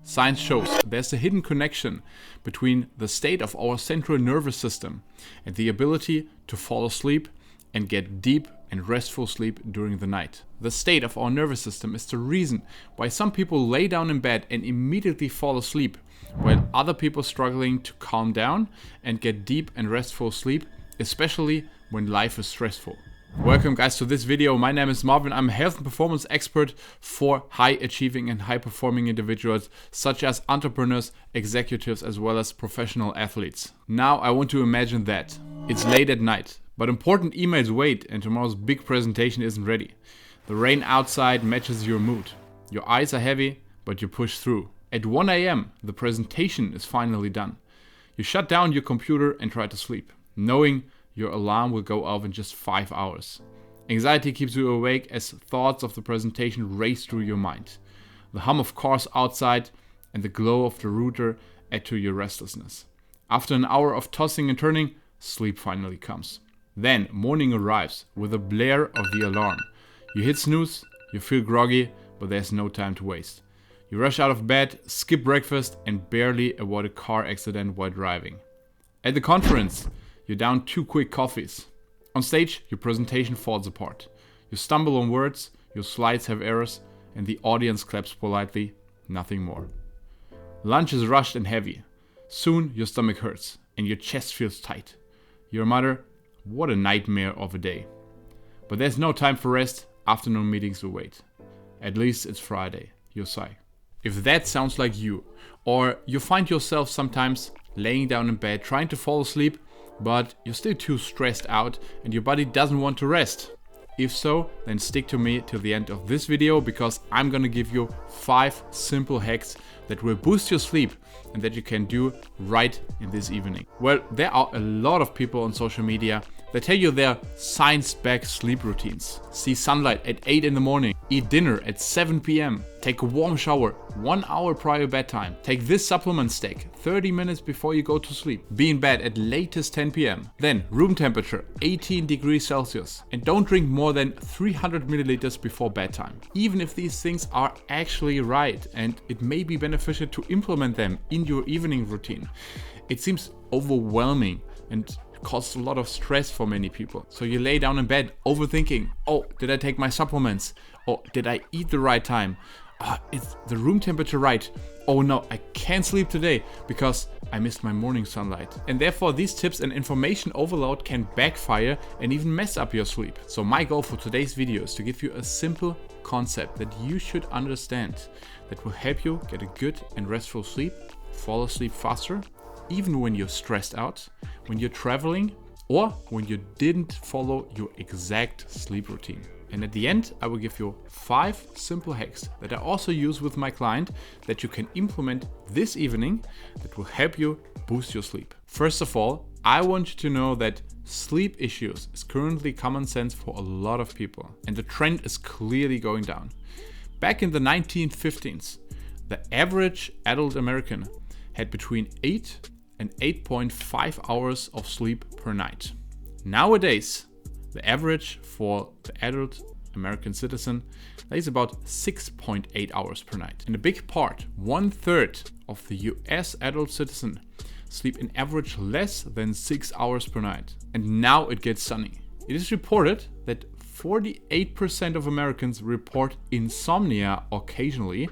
Science shows there's a hidden connection between the state of our central nervous system and the ability to fall asleep and get deep and restful sleep during the night. The state of our nervous system is the reason why some people lay down in bed and immediately fall asleep, while other people struggling to calm down and get deep and restful sleep, especially when life is stressful. Welcome guys to this video. My name is Marvin. I'm a health and performance expert for high achieving and high performing individuals such as entrepreneurs, executives, as well as professional athletes. Now I want to imagine that it's late at night, but important emails wait and tomorrow's big presentation isn't ready. The rain outside matches your mood. Your eyes are heavy, but you push through. At 1 a.m. the presentation is finally done. You shut down your computer and try to sleep, knowing your alarm will go off in just 5 hours. Anxiety keeps you awake as thoughts of the presentation race through your mind. The hum of cars outside and the glow of the router add to your restlessness. After an hour of tossing and turning, sleep finally comes. Then morning arrives with a blare of the alarm. You hit snooze, you feel groggy, but there's no time to waste. You rush out of bed, skip breakfast, and barely avoid a car accident while driving. At the conference, you down 2 quick coffees. On stage, your presentation falls apart. You stumble on words, your slides have errors, and the audience claps politely, nothing more. Lunch is rushed and heavy. Soon, your stomach hurts, and your chest feels tight. Your mother, what a nightmare of a day. But there's no time for rest, afternoon meetings will wait. At least it's Friday, you sigh. If that sounds like you, or you find yourself sometimes laying down in bed trying to fall asleep, but you're still too stressed out and your body doesn't want to rest. If so, then stick to me till the end of this video because I'm gonna give you 5 simple hacks that will boost your sleep and that you can do right in this evening. Well, there are a lot of people on social media that tell you their science-backed sleep routines. See sunlight at 8 in the morning, eat dinner at 7 p.m, take a warm shower 1 hour prior bedtime, take this supplement stack 30 minutes before you go to sleep, be in bed at latest 10 p.m, then room temperature 18 degrees Celsius, and don't drink more than 300 milliliters before bedtime. Even if these things are actually right and it may be beneficial to implement them in your evening routine, it seems overwhelming and causes a lot of stress for many people. So you lay down in bed overthinking, oh, did I take my supplements? Or did I eat the right time? Is the room temperature right? Oh no, I can't sleep today because I missed my morning sunlight. And therefore these tips and information overload can backfire and even mess up your sleep. So my goal for today's video is to give you a simple concept that you should understand that will help you get a good and restful sleep, fall asleep faster, even when you're stressed out, when you're traveling, or when you didn't follow your exact sleep routine. And at the end, I will give you 5 simple hacks that I also use with my client that you can implement this evening that will help you boost your sleep. First of all, I want you to know that sleep issues is currently common sense for a lot of people, and the trend is clearly going down. Back in the 1950s, the average adult American had between 8 and 8.5 hours of sleep per night. Nowadays, the average for the adult American citizen is about 6.8 hours per night. And a big part, 1/3 of the US adult citizen sleep in average less than 6 hours per night. And now it gets sunny. It is reported that 48% of Americans report insomnia occasionally,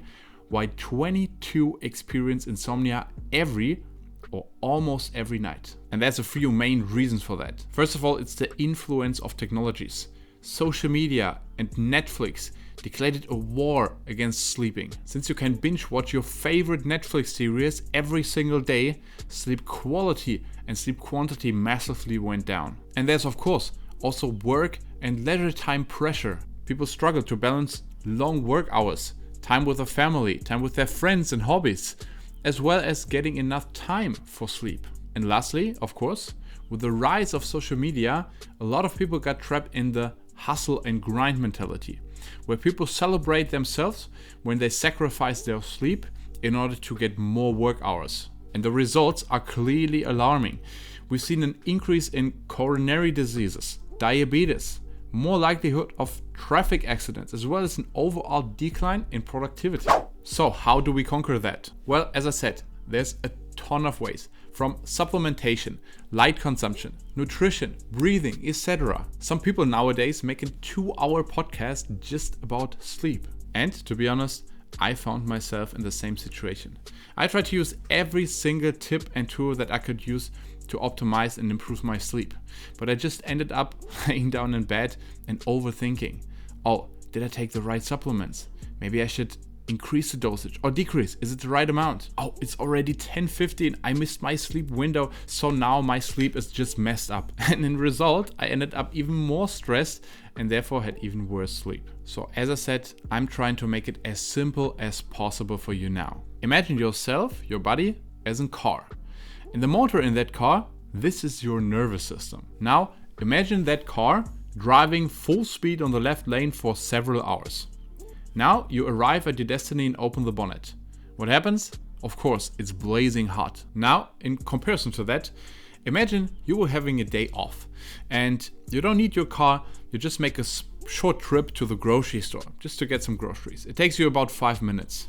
while 22 experience insomnia every or almost every night. And there's a few main reasons for that. First of all, it's the influence of technologies. Social media and Netflix declared a war against sleeping. Since you can binge watch your favorite Netflix series every single day, sleep quality and sleep quantity massively went down. And there's of course also work and leisure time pressure. People struggle to balance long work hours, time with their family, time with their friends and hobbies, as well as getting enough time for sleep. And lastly, of course, with the rise of social media, a lot of people got trapped in the hustle and grind mentality, where people celebrate themselves when they sacrifice their sleep in order to get more work hours. And the results are clearly alarming. We've seen an increase in coronary diseases, diabetes, more likelihood of traffic accidents, as well as an overall decline in productivity. So how do we conquer that? Well, as I said, there's a ton of ways, from supplementation, light consumption, nutrition, breathing, etc. Some people nowadays make a 2-hour podcast just about sleep. And to be honest, I found myself in the same situation. I tried to use every single tip and tool that I could use to optimize and improve my sleep. But I just ended up laying down in bed and overthinking. Oh, did I take the right supplements? Maybe I should increase the dosage or decrease. Is it the right amount? Oh, it's already 10:15. I missed my sleep window, so now my sleep is just messed up. And in result, I ended up even more stressed and therefore had even worse sleep. So as I said, I'm trying to make it as simple as possible for you now. Imagine yourself, your body, as a car. And the motor in that car, this is your nervous system. Now, imagine that car driving full speed on the left lane for several hours. Now you arrive at your destiny and open the bonnet. What happens? Of course, it's blazing hot. Now, in comparison to that, imagine you were having a day off and you don't need your car, you just make a short trip to the grocery store just to get some groceries. It takes you about 5 minutes.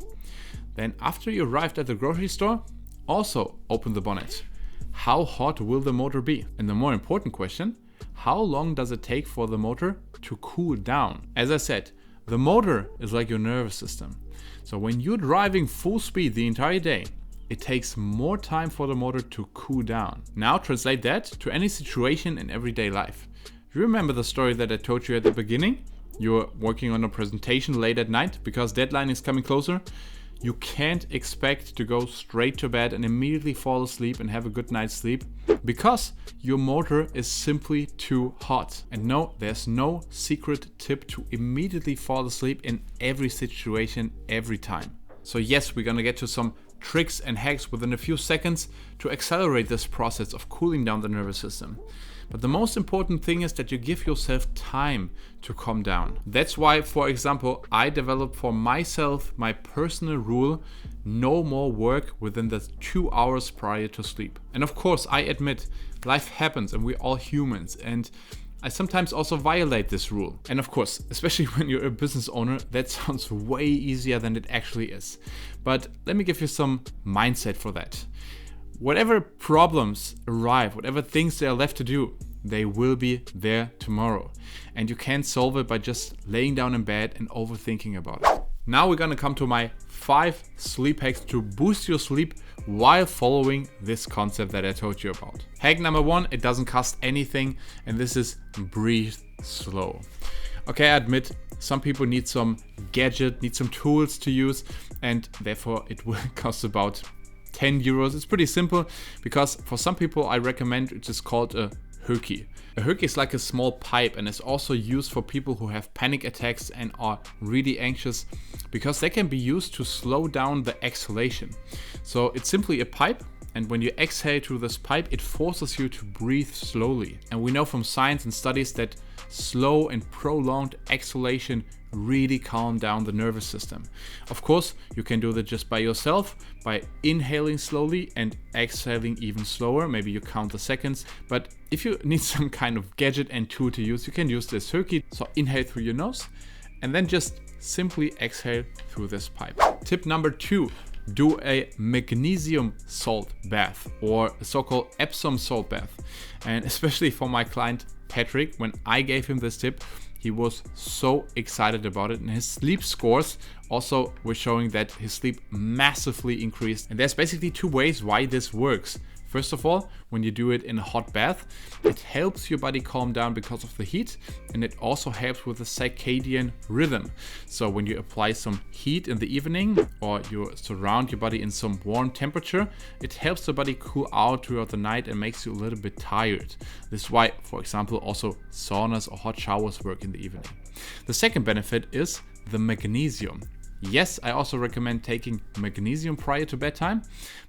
Then after you arrived at the grocery store, also open the bonnet. How hot will the motor be? And the more important question, how long does it take for the motor to cool down? As I said, the motor is like your nervous system. So when you're driving full speed the entire day, it takes more time for the motor to cool down. Now translate that to any situation in everyday life. Do you remember the story that I told you at the beginning? You're working on a presentation late at night because deadline is coming closer. You can't expect to go straight to bed and immediately fall asleep and have a good night's sleep because your motor is simply too hot. And no, there's no secret tip to immediately fall asleep in every situation, every time. So yes, we're gonna get to some tricks and hacks within a few seconds to accelerate this process of cooling down the nervous system. But the most important thing is that you give yourself time to calm down. That's why, for example, I developed for myself my personal rule: no more work within the 2 hours prior to sleep. And of course, I admit, life happens and we're all humans. And I sometimes also violate this rule. And of course, especially when you're a business owner, that sounds way easier than it actually is. But let me give you some mindset for that. Whatever problems arrive, whatever things there are left to do, they will be there tomorrow. And you can't solve it by just laying down in bed and overthinking about it. Now we're gonna come to my 5 sleep hacks to boost your sleep while following this concept that I told you about. Hack number 1, it doesn't cost anything, and this is breathe slow. Okay, I admit, some people need some gadget, need some tools to use, and therefore it will cost about 10 euros. It's pretty simple because for some people I recommend it is called a Hoki. A Hoki is like a small pipe and is also used for people who have panic attacks and are really anxious because they can be used to slow down the exhalation. So it's simply a pipe, and when you exhale through this pipe, it forces you to breathe slowly. And we know from science and studies that slow and prolonged exhalation really calm down the nervous system. Of course, you can do that just by yourself, by inhaling slowly and exhaling even slower. Maybe you count the seconds, but if you need some kind of gadget and tool to use, you can use this Hoki. So inhale through your nose and then just simply exhale through this pipe. Tip number 2, do a magnesium salt bath or a so-called Epsom salt bath. And especially for my client Patrick, when I gave him this tip, he was so excited about it, and his sleep scores also were showing that his sleep massively increased. And there's basically 2 ways why this works. First of all, when you do it in a hot bath, it helps your body calm down because of the heat, and it also helps with the circadian rhythm. So when you apply some heat in the evening or you surround your body in some warm temperature, it helps the body cool out throughout the night and makes you a little bit tired. This is why, for example, also saunas or hot showers work in the evening. The second benefit is the magnesium. Yes, I also recommend taking magnesium prior to bedtime,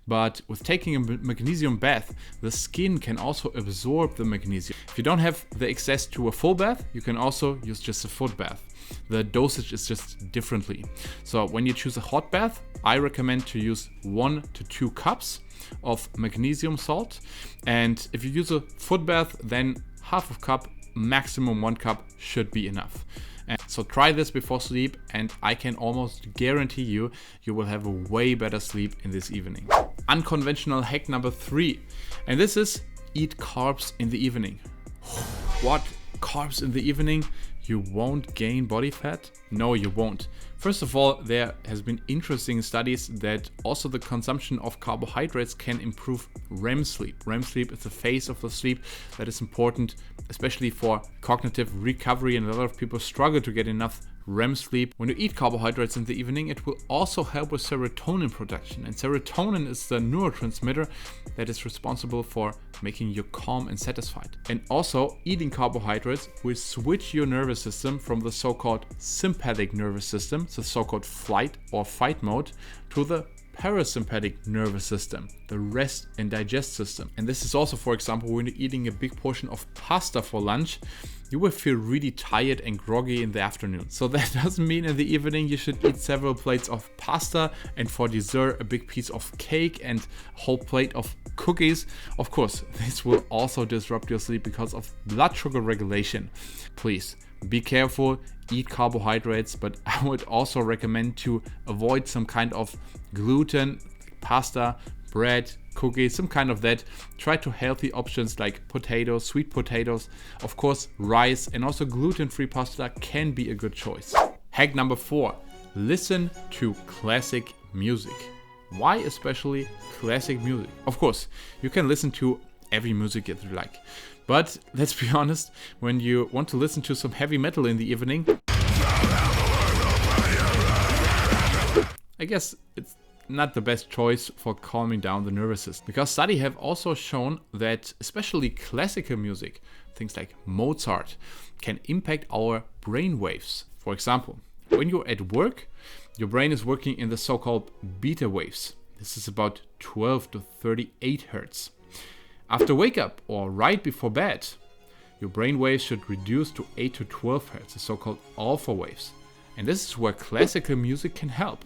but with taking a magnesium bath, the skin can also absorb the magnesium. If you don't have the access to a full bath, you can also use just a foot bath. The dosage is just differently. So when you choose a hot bath, I recommend to use 1 to 2 cups of magnesium salt. And if you use a foot bath, then half a cup maximum 1 cup should be enough. And so try this before sleep, and I can almost guarantee you will have a way better sleep in this evening. Unconventional hack number 3, and this is eat carbs in the evening. What? Carbs in the evening? You won't gain body fat? No, you won't. First of all, there has been interesting studies that also the consumption of carbohydrates can improve REM sleep. REM sleep is the phase of the sleep that is important, especially for cognitive recovery, and a lot of people struggle to get enough REM sleep. When you eat carbohydrates in the evening, it will also help with serotonin production. And serotonin is the neurotransmitter that is responsible for making you calm and satisfied. And also, eating carbohydrates will switch your nervous system from the so-called sympathetic nervous system, the so-called flight or fight mode, to the parasympathetic nervous system, the rest and digest system. And this is also, for example, when you're eating a big portion of pasta for lunch, you will feel really tired and groggy in the afternoon. So that doesn't mean in the evening you should eat several plates of pasta and for dessert a big piece of cake and a whole plate of cookies. Of course, this will also disrupt your sleep because of blood sugar regulation. Please be careful, eat carbohydrates, but I would also recommend to avoid some kind of gluten, pasta, bread, cookies, some kind of that. Try to healthy options like potatoes, sweet potatoes, of course rice, and also gluten-free pasta can be a good choice. Hack number 4, listen to classic music. Why especially classic music? Of course, you can listen to every music that you like. But let's be honest, when you want to listen to some heavy metal in the evening, I guess it's not the best choice for calming down the nervous system. Because studies have also shown that especially classical music, things like Mozart, can impact our brain waves. For example, when you're at work, your brain is working in the so-called beta waves. This is about 12 to 38 hertz. After wake up or right before bed, your brain waves should reduce to 8 to 12 hertz, the so-called alpha waves. And this is where classical music can help.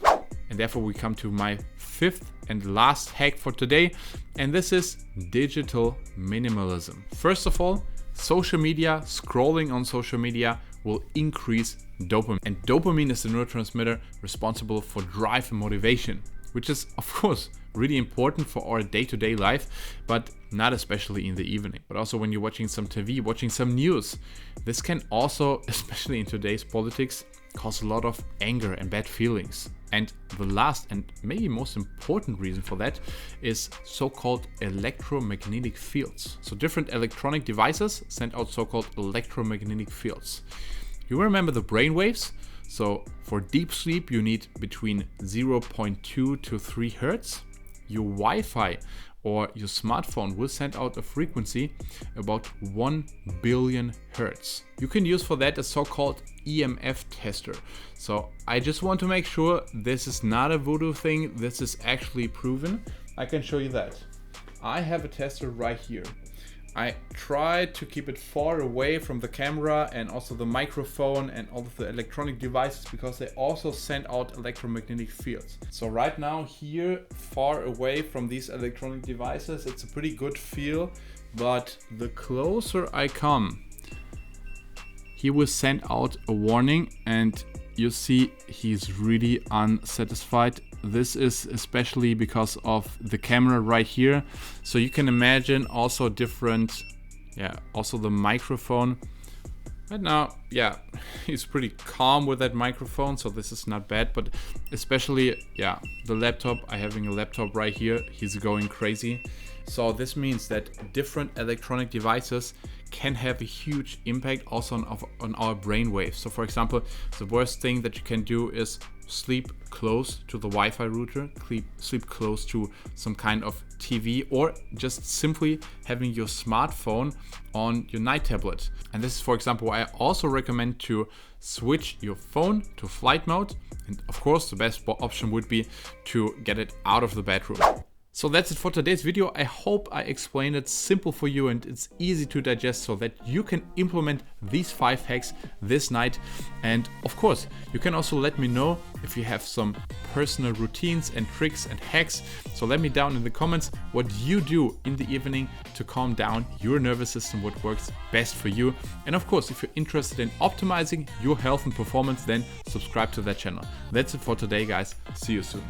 And therefore we come to my 5th and last hack for today, and this is digital minimalism. First of all, social media, scrolling on social media will increase dopamine. And dopamine is the neurotransmitter responsible for drive and motivation, which is of course really important for our day-to-day life, but not especially in the evening. But also when you're watching some TV, watching some news, this can also, especially in today's politics, cause a lot of anger and bad feelings. And the last and maybe most important reason for that is so-called electromagnetic fields. So different electronic devices send out so-called electromagnetic fields. You remember the brain waves? So for deep sleep, you need between 0.2 to 3 hertz. Your Wi-Fi or your smartphone will send out a frequency about 1 billion hertz. You can use for that a so-called EMF tester. So I just want to make sure this is not a voodoo thing, this is actually proven. I can show you that. I have a tester right here. I tried to keep it far away from the camera and also the microphone and all of the electronic devices because they also send out electromagnetic fields. So right now here, far away from these electronic devices, it's a pretty good feel, but the closer I come, he will send out a warning and you see he's really unsatisfied. This is especially because of the camera right here. So you can imagine also different, also the microphone. Right now, he's pretty calm with that microphone, so this is not bad, but especially, the laptop, I'm having a laptop right here, he's going crazy. So this means that different electronic devices can have a huge impact also on our brain waves. So for example, the worst thing that you can do is sleep close to the Wi-Fi router, sleep close to some kind of TV, or just simply having your smartphone on your night tablet. And this is, for example, why I also recommend to switch your phone to flight mode. And of course, the best option would be to get it out of the bedroom. So that's it for today's video. I hope I explained it simple for you and it's easy to digest so that you can implement these 5 hacks this night. And of course, you can also let me know if you have some personal routines and tricks and hacks. So let me down in the comments what you do in the evening to calm down your nervous system, what works best for you. And of course, if you're interested in optimizing your health and performance, then subscribe to that channel. That's it for today, guys. See you soon.